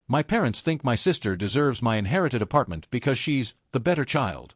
My parents think my sister deserves my inherited apartment because she's the better child.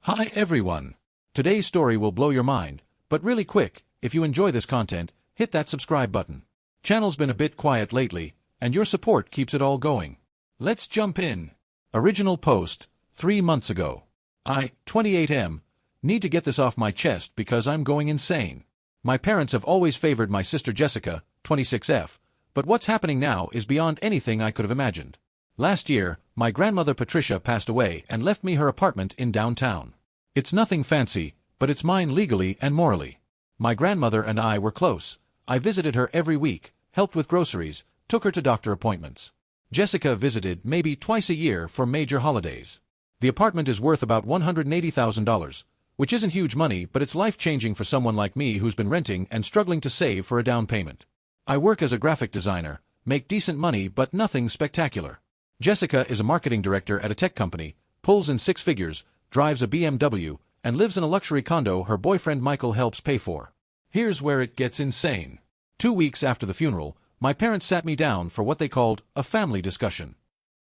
Hi everyone! Today's story will blow your mind, but really quick, if you enjoy this content, hit that subscribe button. Channel's been a bit quiet lately, and your support keeps it all going. Let's jump in. Original post, 3 months ago. I, 28M, need to get this off my chest because I'm going insane. My parents have always favored my sister Jessica, 26F, but what's happening now is beyond anything I could have imagined. Last year, my grandmother Patricia passed away and left me her apartment in downtown. It's nothing fancy, but it's mine legally and morally. My grandmother and I were close. I visited her every week, helped with groceries, took her to doctor appointments. Jessica visited maybe twice a year for major holidays. The apartment is worth about $180,000, which isn't huge money, but it's life-changing for someone like me who's been renting and struggling to save for a down payment. I work as a graphic designer, make decent money but nothing spectacular. Jessica is a marketing director at a tech company, pulls in 6 figures, drives a BMW, and lives in a luxury condo her boyfriend Michael helps pay for. Here's where it gets insane. 2 weeks after the funeral, my parents sat me down for what they called a family discussion.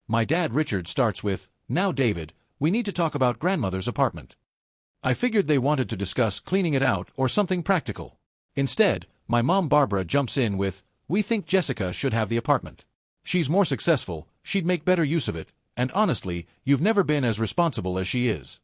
My dad Richard starts with, "Now David, we need to talk about grandmother's apartment." I figured they wanted to discuss cleaning it out or something practical. Instead, my mom Barbara jumps in with, "We think Jessica should have the apartment. She's more successful, she'd make better use of it, and honestly, you've never been as responsible as she is."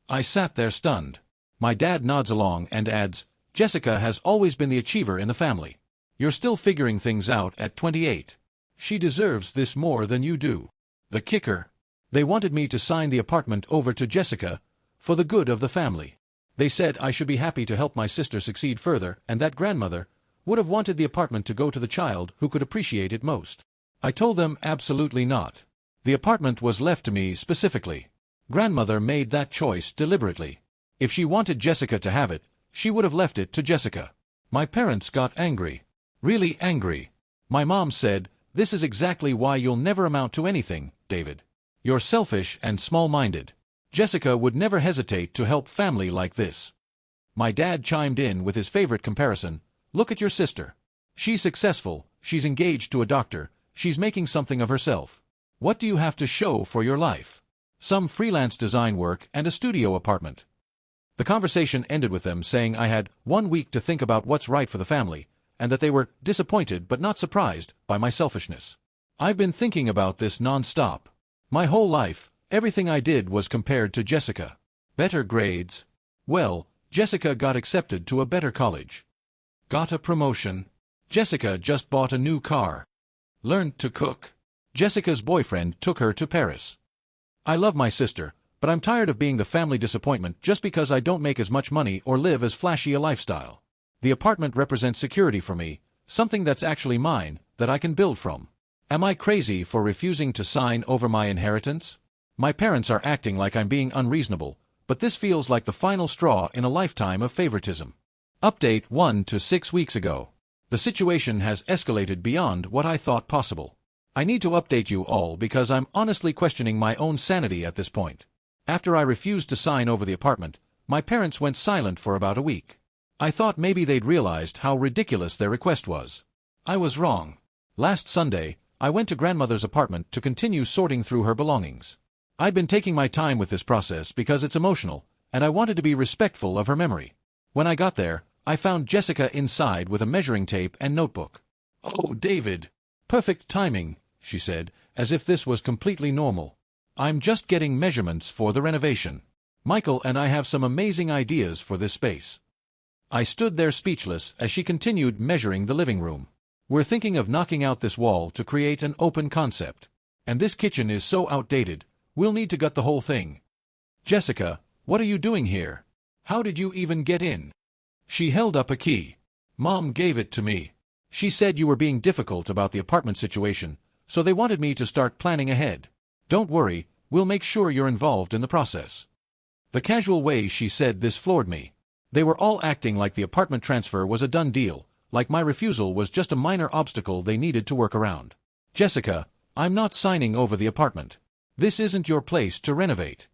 I sat there stunned. My dad nods along and adds, "Jessica has always been the achiever in the family. You're still figuring things out at 28. She deserves this more than you do." The kicker. They wanted me to sign the apartment over to Jessica, for the good of the family. They said I should be happy to help my sister succeed further and that grandmother would have wanted the apartment to go to the child who could appreciate it most. I told them absolutely not. The apartment was left to me specifically. Grandmother made that choice deliberately. If she wanted Jessica to have it, she would have left it to Jessica. My parents got angry. Really angry. My mom said, "This is exactly why you'll never amount to anything, David. You're selfish and small-minded. Jessica would never hesitate to help family like this." My dad chimed in with his favorite comparison, "Look at your sister. She's successful, she's engaged to a doctor, she's making something of herself. What do you have to show for your life? Some freelance design work and a studio apartment." The conversation ended with them saying I had 1 week to think about what's right for the family, and that they were disappointed but not surprised by my selfishness. I've been thinking about this non-stop. My whole life, everything I did was compared to Jessica. Better grades. Well, Jessica got accepted to a better college. Got a promotion. Jessica just bought a new car. Learned to cook. Jessica's boyfriend took her to Paris. I love my sister, but I'm tired of being the family disappointment just because I don't make as much money or live as flashy a lifestyle. The apartment represents security for me, something that's actually mine, that I can build from. Am I crazy for refusing to sign over my inheritance? My parents are acting like I'm being unreasonable, but this feels like the final straw in a lifetime of favoritism. Update 1 to 6 weeks ago. The situation has escalated beyond what I thought possible. I need to update you all because I'm honestly questioning my own sanity at this point. After I refused to sign over the apartment, my parents went silent for about a week. I thought maybe they'd realized how ridiculous their request was. I was wrong. Last Sunday, I went to grandmother's apartment to continue sorting through her belongings. I'd been taking my time with this process because it's emotional, and I wanted to be respectful of her memory. When I got there, I found Jessica inside with a measuring tape and notebook. "Oh, David. Perfect timing," she said, as if this was completely normal. "I'm just getting measurements for the renovation. Michael and I have some amazing ideas for this space." I stood there speechless as she continued measuring the living room. "We're thinking of knocking out this wall to create an open concept. And this kitchen is so outdated, we'll need to gut the whole thing." "Jessica, what are you doing here? How did you even get in?" She held up a key. "Mom gave it to me. She said you were being difficult about the apartment situation, so they wanted me to start planning ahead. Don't worry, we'll make sure you're involved in the process." The casual way she said this floored me. They were all acting like the apartment transfer was a done deal, like my refusal was just a minor obstacle they needed to work around. "Jessica, I'm not signing over the apartment. This isn't your place to renovate."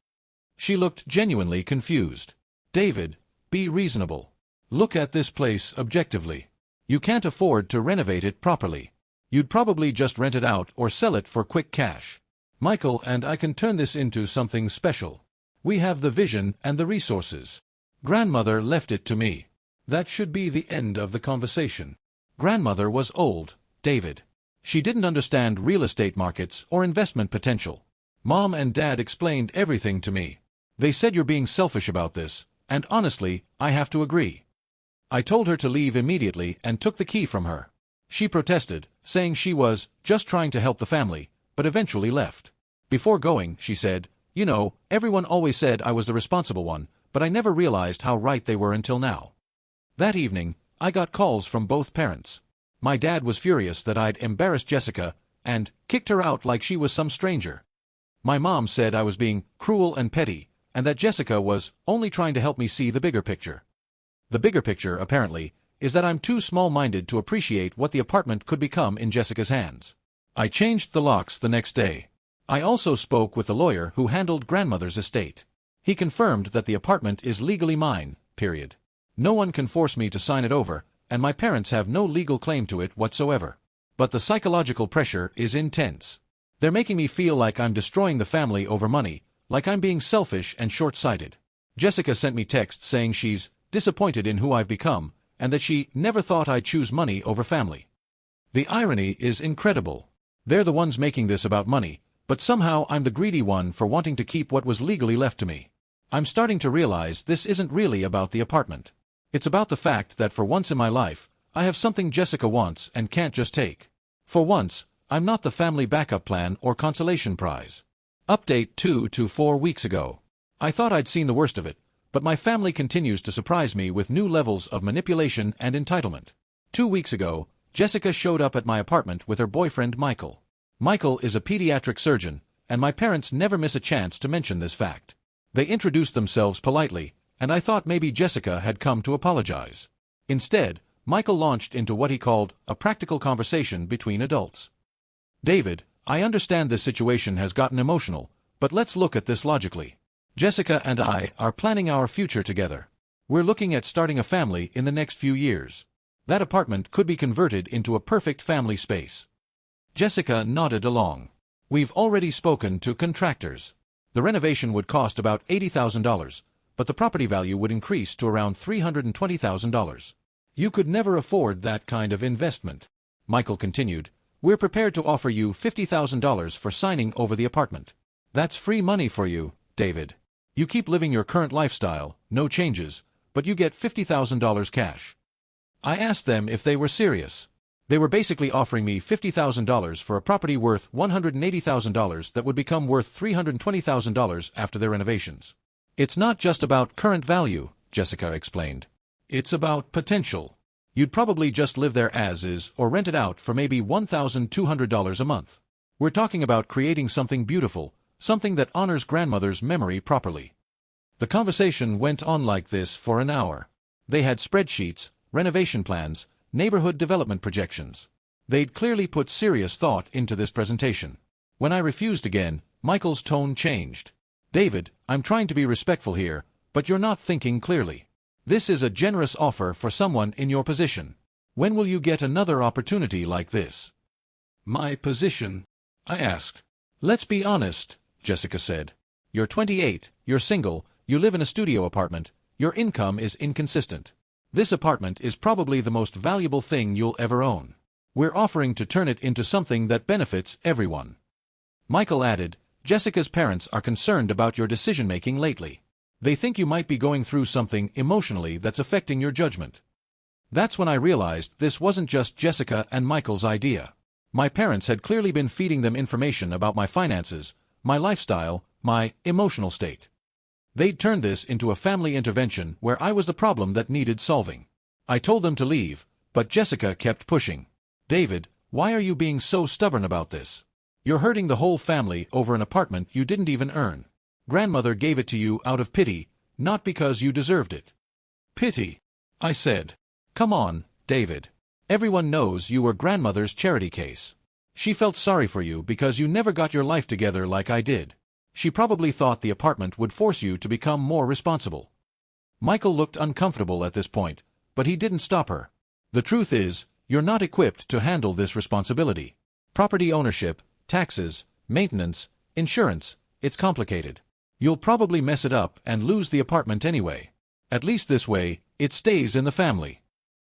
She looked genuinely confused. "David, be reasonable. Look at this place objectively. You can't afford to renovate it properly. You'd probably just rent it out or sell it for quick cash. Michael and I can turn this into something special. We have the vision and the resources. Grandmother left it to me. That should be the end of the conversation. Grandmother was old, David. She didn't understand real estate markets or investment potential. Mom and Dad explained everything to me. They said you're being selfish about this, and honestly, I have to agree. I told her to leave immediately and took the key from her. She protested, saying she was just trying to help the family, but eventually left. Before going, she said, "You know, everyone always said I was the responsible one, but I never realized how right they were until now." That evening, I got calls from both parents. My dad was furious that I'd embarrassed Jessica and kicked her out like she was some stranger. My mom said I was being cruel and petty, and that Jessica was only trying to help me see the bigger picture. The bigger picture, apparently, is that I'm too small-minded to appreciate what the apartment could become in Jessica's hands. I changed the locks the next day. I also spoke with the lawyer who handled grandmother's estate. He confirmed that the apartment is legally mine, period. No one can force me to sign it over, and my parents have no legal claim to it whatsoever. But the psychological pressure is intense. They're making me feel like I'm destroying the family over money, like I'm being selfish and short-sighted. Jessica sent me texts saying she's disappointed in who I've become, and that she never thought I'd choose money over family. The irony is incredible. They're the ones making this about money, but somehow I'm the greedy one for wanting to keep what was legally left to me. I'm starting to realize this isn't really about the apartment. It's about the fact that for once in my life, I have something Jessica wants and can't just take. For once, I'm not the family backup plan or consolation prize. Update 2 to 4 weeks ago. I thought I'd seen the worst of it, but my family continues to surprise me with new levels of manipulation and entitlement. 2 weeks ago, Jessica showed up at my apartment with her boyfriend Michael. Michael is a pediatric surgeon, and my parents never miss a chance to mention this fact. They introduced themselves politely, and I thought maybe Jessica had come to apologize. Instead, Michael launched into what he called a practical conversation between adults. "David, I understand this situation has gotten emotional, but let's look at this logically. Jessica and I are planning our future together. We're looking at starting a family in the next few years. That apartment could be converted into a perfect family space." Jessica nodded along. "We've already spoken to contractors. The renovation would cost about $80,000, but the property value would increase to around $320,000. You could never afford that kind of investment." Michael continued, "We're prepared to offer you $50,000 for signing over the apartment. That's free money for you, David. You keep living your current lifestyle, no changes, but you get $50,000 cash." I asked them if they were serious. They were basically offering me $50,000 for a property worth $180,000 that would become worth $320,000 after their renovations. "It's not just about current value," Jessica explained. "It's about potential. You'd probably just live there as is or rent it out for maybe $1,200 a month. We're talking about creating something beautiful, something that honors grandmother's memory properly." The conversation went on like this for an hour. They had spreadsheets, renovation plans, neighborhood development projections. They'd clearly put serious thought into this presentation. When I refused again, Michael's tone changed. "David, I'm trying to be respectful here, but you're not thinking clearly. This is a generous offer for someone in your position. When will you get another opportunity like this?" "My position?" I asked. "Let's be honest," Jessica said. "You're 28, you're single, you live in a studio apartment, your income is inconsistent. This apartment is probably the most valuable thing you'll ever own. We're offering to turn it into something that benefits everyone." Michael added, "Jessica's parents are concerned about your decision-making lately. They think you might be going through something emotionally that's affecting your judgment." That's when I realized this wasn't just Jessica and Michael's idea. My parents had clearly been feeding them information about my finances, my lifestyle, my emotional state. They'd turned this into a family intervention where I was the problem that needed solving. I told them to leave, but Jessica kept pushing. "David, why are you being so stubborn about this? You're hurting the whole family over an apartment you didn't even earn. Grandmother gave it to you out of pity, not because you deserved it." "Pity?" I said. "Come on, David. Everyone knows you were grandmother's charity case. She felt sorry for you because you never got your life together like I did. She probably thought the apartment would force you to become more responsible." Michael looked uncomfortable at this point, but he didn't stop her. "The truth is, You're not equipped to handle this responsibility. Property ownership, taxes, maintenance, insurance, it's complicated. You'll probably mess it up and lose the apartment anyway. At least this way, it stays in the family.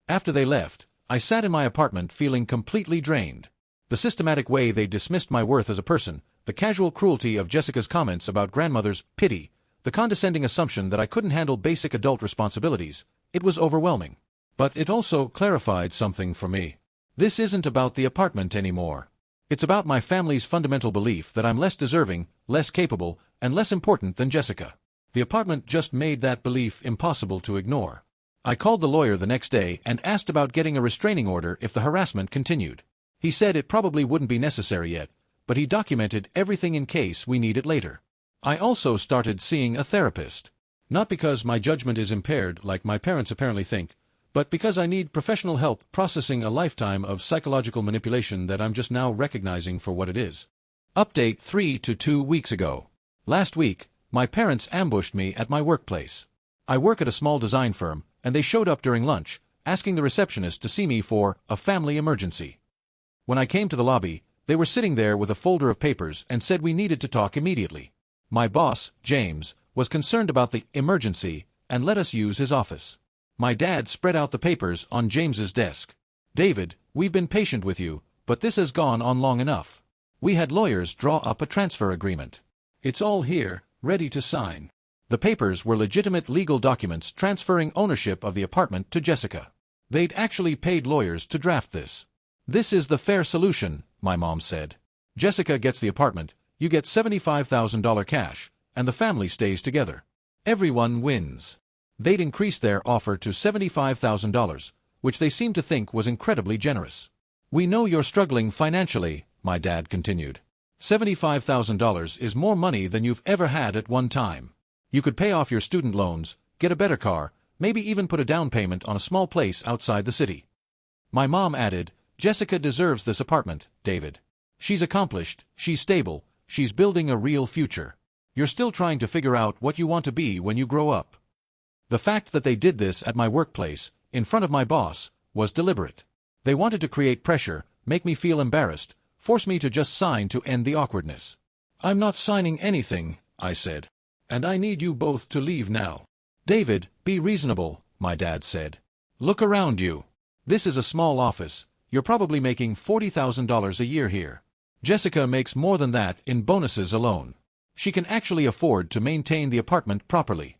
After they left, I sat in my apartment feeling completely drained. The systematic way they dismissed my worth as a person, the casual cruelty of Jessica's comments about grandmother's pity, the condescending assumption that I couldn't handle basic adult responsibilities, it was overwhelming. But it also clarified something for me. This isn't about the apartment anymore. It's about my family's fundamental belief that I'm less deserving, less capable, and less important than Jessica. The apartment just made that belief impossible to ignore. I called the lawyer the next day and asked about getting a restraining order if the harassment continued. He said it probably wouldn't be necessary yet, but he documented everything in case we need it later. I also started seeing a therapist. Not because my judgment is impaired like my parents apparently think, but because I need professional help processing a lifetime of psychological manipulation that I'm just now recognizing for what it is. Update 3 to 2 weeks ago. Last week, my parents ambushed me at my workplace. I work at a small design firm, and they showed up during lunch, asking the receptionist to see me for a family emergency. When I came to the lobby, they were sitting there with a folder of papers and said we needed to talk immediately. My boss, James, was concerned about the emergency and let us use his office. My dad spread out the papers on James's desk. David, we've been patient with you, but this has gone on long enough. We had lawyers draw up a transfer agreement. It's all here, ready to sign. The papers were legitimate legal documents transferring ownership of the apartment to Jessica. They'd actually paid lawyers to draft this. This is the fair solution, my mom said. Jessica gets the apartment, you get $75,000 cash, and the family stays together. Everyone wins. They'd increased their offer to $75,000, which they seemed to think was incredibly generous. We know you're struggling financially, my dad continued. $75,000 is more money than you've ever had at one time. You could pay off your student loans, get a better car, maybe even put a down payment on a small place outside the city. My mom added, Jessica deserves this apartment, David. She's accomplished, she's stable, she's building a real future. You're still trying to figure out what you want to be when you grow up. The fact that they did this at my workplace, in front of my boss, was deliberate. They wanted to create pressure, make me feel embarrassed, force me to just sign to end the awkwardness. I'm not signing anything, I said. And I need you both to leave now. David, be reasonable, my dad said. Look around you. This is a small office. You're probably making $40,000 a year here. Jessica makes more than that in bonuses alone. She can actually afford to maintain the apartment properly.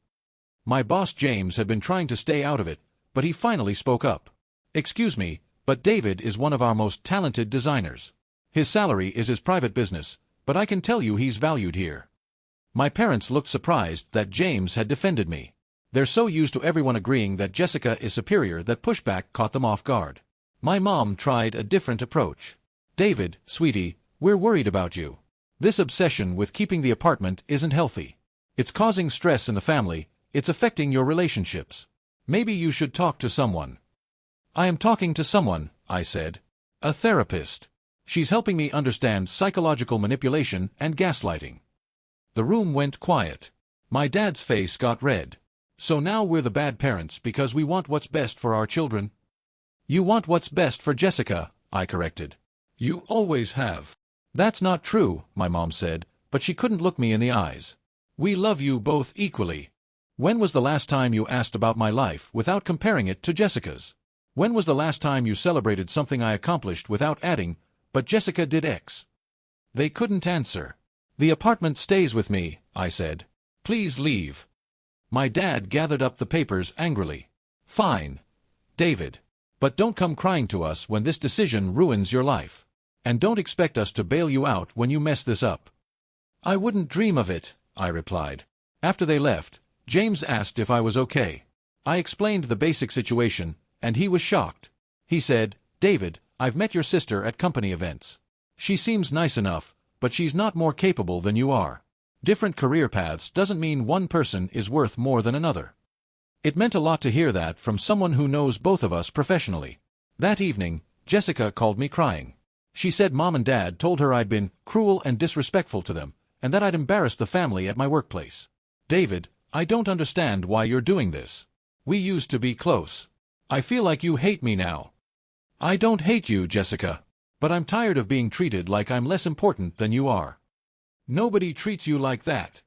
My boss James had been trying to stay out of it, but he finally spoke up. Excuse me, but David is one of our most talented designers. His salary is his private business, but I can tell you he's valued here. My parents looked surprised that James had defended me. They're so used to everyone agreeing that Jessica is superior that pushback caught them off guard. My mom tried a different approach. David, sweetie, we're worried about you. This obsession with keeping the apartment isn't healthy. It's causing stress in the family, it's affecting your relationships. Maybe you should talk to someone. I am talking to someone, I said. A therapist. She's helping me understand psychological manipulation and gaslighting. The room went quiet. My dad's face got red. So now we're the bad parents because we want what's best for our children? You want what's best for Jessica, I corrected. You always have. That's not true, my mom said, but she couldn't look me in the eyes. We love you both equally. When was the last time you asked about my life without comparing it to Jessica's? When was the last time you celebrated something I accomplished without adding, but Jessica did X? They couldn't answer. The apartment stays with me, I said. Please leave. My dad gathered up the papers angrily. Fine, David. But don't come crying to us when this decision ruins your life. And don't expect us to bail you out when you mess this up. I wouldn't dream of it, I replied. After they left, James asked if I was okay. I explained the basic situation, and he was shocked. He said, David, I've met your sister at company events. She seems nice enough, but she's not more capable than you are. Different career paths doesn't mean one person is worth more than another. It meant a lot to hear that from someone who knows both of us professionally. That evening, Jessica called me crying. She said Mom and Dad told her I'd been cruel and disrespectful to them, and that I'd embarrassed the family at my workplace. David, I don't understand why you're doing this. We used to be close. I feel like you hate me now. I don't hate you, Jessica. But I'm tired of being treated like I'm less important than you are. Nobody treats you like that.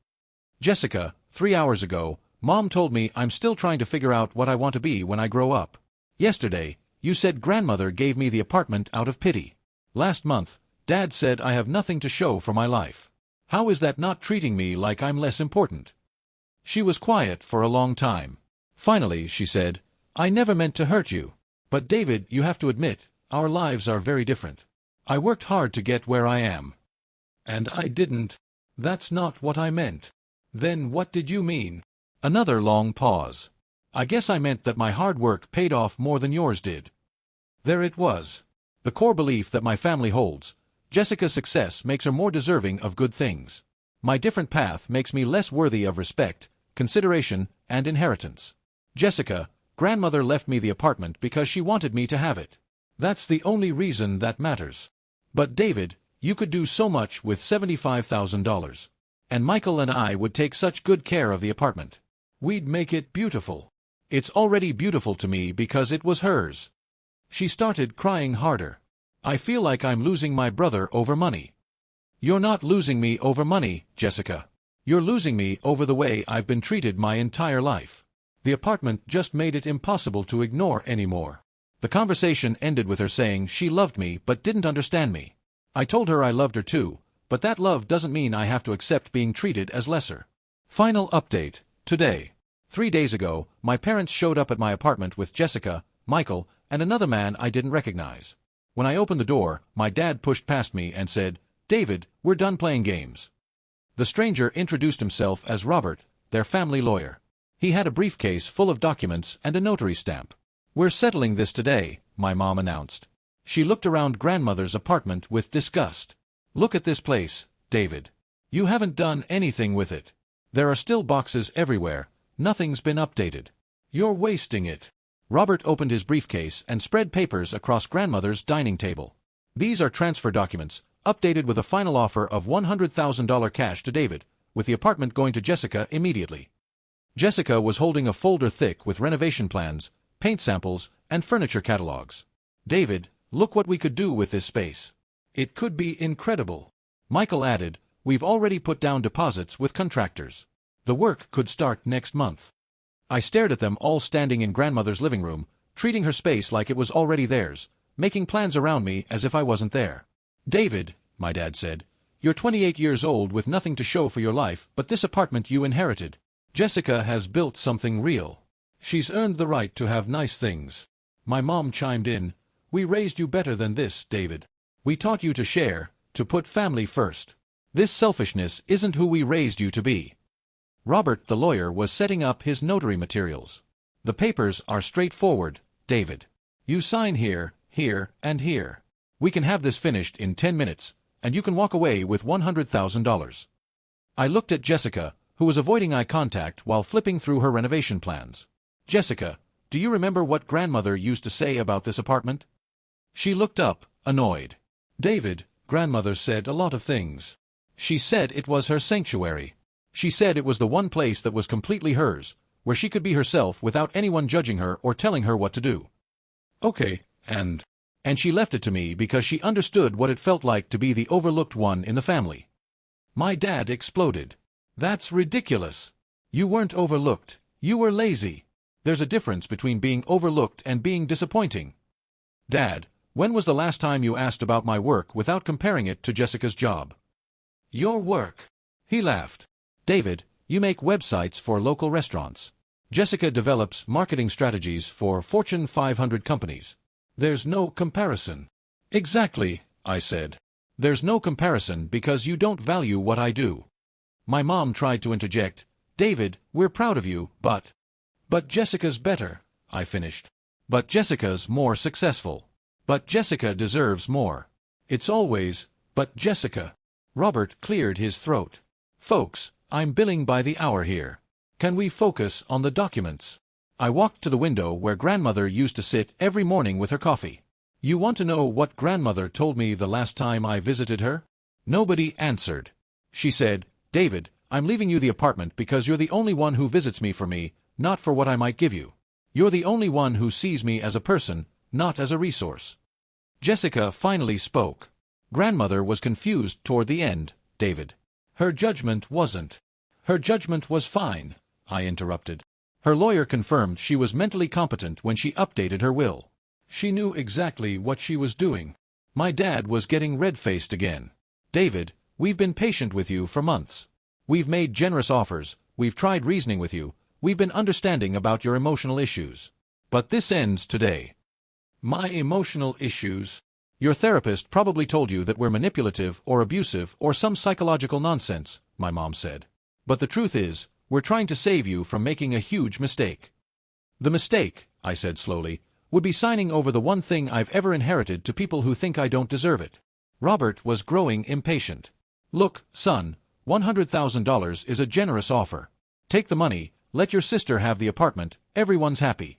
Jessica, 3 hours ago, Mom told me I'm still trying to figure out what I want to be when I grow up. Yesterday, you said grandmother gave me the apartment out of pity. Last month, Dad said I have nothing to show for my life. How is that not treating me like I'm less important? She was quiet for a long time. Finally, she said, I never meant to hurt you. But David, you have to admit, our lives are very different. I worked hard to get where I am. And I didn't. That's not what I meant. Then what did you mean? Another long pause. I guess I meant that my hard work paid off more than yours did. There it was. The core belief that my family holds. Jessica's success makes her more deserving of good things. My different path makes me less worthy of respect, consideration, and inheritance. Jessica, grandmother left me the apartment because she wanted me to have it. That's the only reason that matters. But David, you could do so much with $75,000. And Michael and I would take such good care of the apartment. We'd make it beautiful. It's already beautiful to me because it was hers. She started crying harder. I feel like I'm losing my brother over money. You're not losing me over money, Jessica. You're losing me over the way I've been treated my entire life. The apartment just made it impossible to ignore anymore. The conversation ended with her saying she loved me but didn't understand me. I told her I loved her too, but that love doesn't mean I have to accept being treated as lesser. Final update, today. 3 days ago, my parents showed up at my apartment with Jessica, Michael, and another man I didn't recognize. When I opened the door, my dad pushed past me and said, David, we're done playing games. The stranger introduced himself as Robert, their family lawyer. He had a briefcase full of documents and a notary stamp. We're settling this today, my mom announced. She looked around grandmother's apartment with disgust. Look at this place, David. You haven't done anything with it. There are still boxes everywhere. Nothing's been updated. You're wasting it. Robert opened his briefcase and spread papers across grandmother's dining table. These are transfer documents, updated with a final offer of $100,000 cash to David, with the apartment going to Jessica immediately. Jessica was holding a folder thick with renovation plans, paint samples, and furniture catalogs. David, look what we could do with this space. It could be incredible. Michael added, we've already put down deposits with contractors. The work could start next month. I stared at them all standing in grandmother's living room, treating her space like it was already theirs, making plans around me as if I wasn't there. David, my dad said, you're 28 years old with nothing to show for your life but this apartment you inherited. Jessica has built something real. She's earned the right to have nice things. My mom chimed in, we raised you better than this, David. We taught you to share, to put family first. This selfishness isn't who we raised you to be. Robert, the lawyer, was setting up his notary materials. The papers are straightforward, David. You sign here, here, and here. We can have this finished in 10 minutes, and you can walk away with $100,000. I looked at Jessica, who was avoiding eye contact while flipping through her renovation plans. Jessica, do you remember what grandmother used to say about this apartment? She looked up, annoyed. David, grandmother said a lot of things. She said it was her sanctuary. She said it was the one place that was completely hers, where she could be herself without anyone judging her or telling her what to do. Okay, and she left it to me because she understood what it felt like to be the overlooked one in the family. My dad exploded. That's ridiculous. You weren't overlooked. You were lazy. There's a difference between being overlooked and being disappointing. Dad, when was the last time you asked about my work without comparing it to Jessica's job? Your work. He laughed. David, you make websites for local restaurants. Jessica develops marketing strategies for Fortune 500 companies. There's no comparison. Exactly, I said. There's no comparison because you don't value what I do. My mom tried to interject, David, we're proud of you, but Jessica's better, I finished. But Jessica's more successful. But Jessica deserves more. It's always, but Jessica. Robert cleared his throat. Folks, I'm billing by the hour here. Can we focus on the documents? I walked to the window where grandmother used to sit every morning with her coffee. You want to know what grandmother told me the last time I visited her? Nobody answered. She said, David, I'm leaving you the apartment because you're the only one who visits me for me, not for what I might give you. You're the only one who sees me as a person, not as a resource. Jessica finally spoke. Grandmother was confused toward the end, David. Her judgment wasn't. Her judgment was fine, I interrupted. Her lawyer confirmed she was mentally competent when she updated her will. She knew exactly what she was doing. My dad was getting red-faced again. David, we've been patient with you for months. We've made generous offers, we've tried reasoning with you, we've been understanding about your emotional issues. But this ends today. My emotional issues? Your therapist probably told you that we're manipulative or abusive or some psychological nonsense, my mom said. But the truth is, we're trying to save you from making a huge mistake. The mistake, I said slowly, would be signing over the one thing I've ever inherited to people who think I don't deserve it. Robert was growing impatient. Look, son, $100,000 is a generous offer. Take the money, let your sister have the apartment, everyone's happy.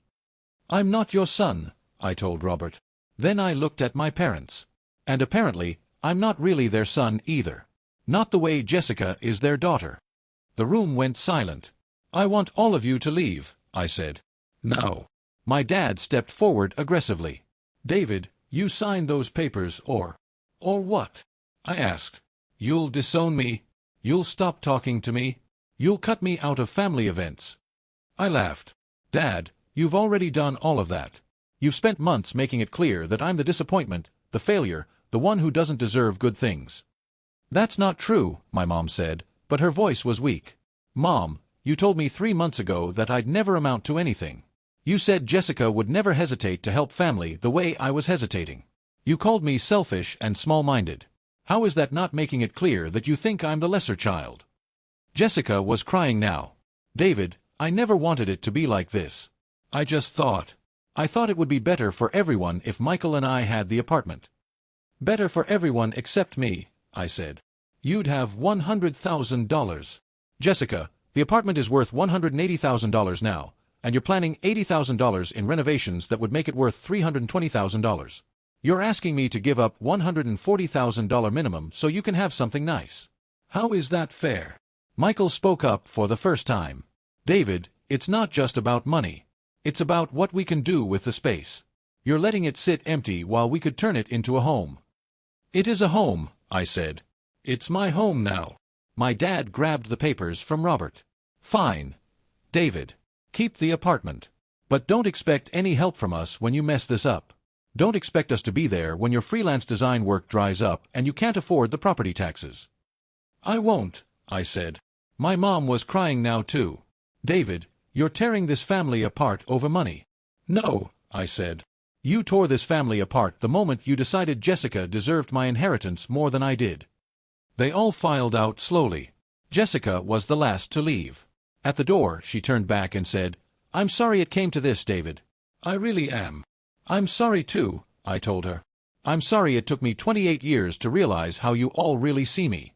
I'm not your son, I told Robert. Then I looked at my parents. And apparently, I'm not really their son either. Not the way Jessica is their daughter. The room went silent. I want all of you to leave, I said. No. My dad stepped forward aggressively. David, you signed those papers or what? I asked. You'll disown me? You'll stop talking to me? You'll cut me out of family events? I laughed. Dad, you've already done all of that. You've spent months making it clear that I'm the disappointment, the failure, the one who doesn't deserve good things. That's not true, my mom said, but her voice was weak. Mom, you told me 3 months ago that I'd never amount to anything. You said Jessica would never hesitate to help family the way I was hesitating. You called me selfish and small-minded. How is that not making it clear that you think I'm the lesser child? Jessica was crying now. David, I never wanted it to be like this. I thought it would be better for everyone if Michael and I had the apartment. Better for everyone except me, I said. You'd have $100,000. Jessica, the apartment is worth $180,000 now, and you're planning $80,000 in renovations that would make it worth $320,000. You're asking me to give up $140,000 minimum so you can have something nice. How is that fair? Michael spoke up for the first time. David, it's not just about money. It's about what we can do with the space. You're letting it sit empty while we could turn it into a home. It is a home, I said. It's my home now. My dad grabbed the papers from Robert. Fine. David, keep the apartment. But don't expect any help from us when you mess this up. Don't expect us to be there when your freelance design work dries up and you can't afford the property taxes. I won't, I said. My mom was crying now too. David, you're tearing this family apart over money. No, I said. You tore this family apart the moment you decided Jessica deserved my inheritance more than I did. They all filed out slowly. Jessica was the last to leave. At the door, she turned back and said, I'm sorry it came to this, David. I really am. I'm sorry too, I told her. I'm sorry it took me 28 years to realize how you all really see me.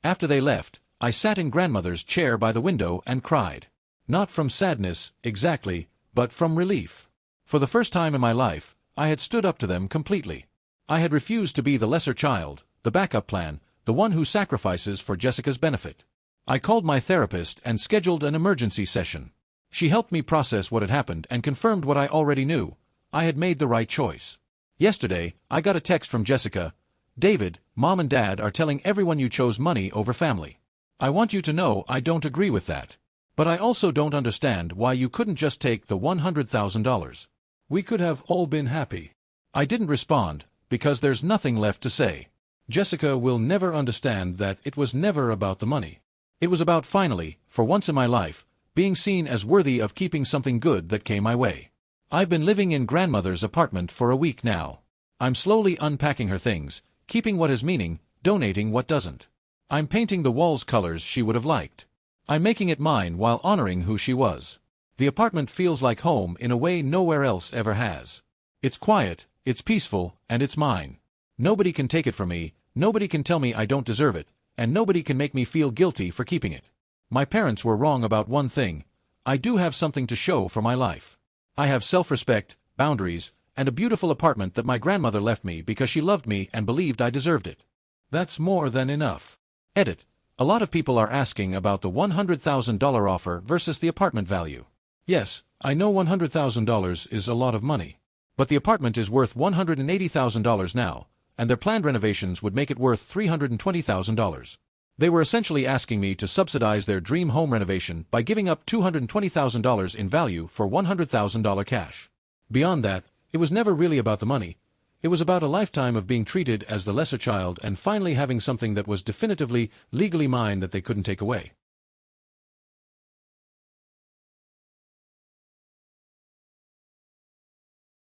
After they left, I sat in grandmother's chair by the window and cried. Not from sadness, exactly, but from relief. For the first time in my life, I had stood up to them completely. I had refused to be the lesser child, the backup plan, the one who sacrifices for Jessica's benefit. I called my therapist and scheduled an emergency session. She helped me process what had happened and confirmed what I already knew. I had made the right choice. Yesterday, I got a text from Jessica. David, Mom and Dad are telling everyone you chose money over family. I want you to know I don't agree with that. But I also don't understand why you couldn't just take the $100,000. We could have all been happy. I didn't respond, because there's nothing left to say. Jessica will never understand that it was never about the money. It was about finally, for once in my life, being seen as worthy of keeping something good that came my way. I've been living in grandmother's apartment for a week now. I'm slowly unpacking her things, keeping what has meaning, donating what doesn't. I'm painting the walls colors she would have liked. I'm making it mine while honoring who she was. The apartment feels like home in a way nowhere else ever has. It's quiet, it's peaceful, and it's mine. Nobody can take it from me, nobody can tell me I don't deserve it, and nobody can make me feel guilty for keeping it. My parents were wrong about one thing. I do have something to show for my life. I have self-respect, boundaries, and a beautiful apartment that my grandmother left me because she loved me and believed I deserved it. That's more than enough. Edit. A lot of people are asking about the $100,000 offer versus the apartment value. Yes, I know $100,000 is a lot of money. But the apartment is worth $180,000 now, and their planned renovations would make it worth $320,000. They were essentially asking me to subsidize their dream home renovation by giving up $220,000 in value for $100,000 cash. Beyond that, it was never really about the money. It was about a lifetime of being treated as the lesser child and finally having something that was definitively, legally mine that they couldn't take away.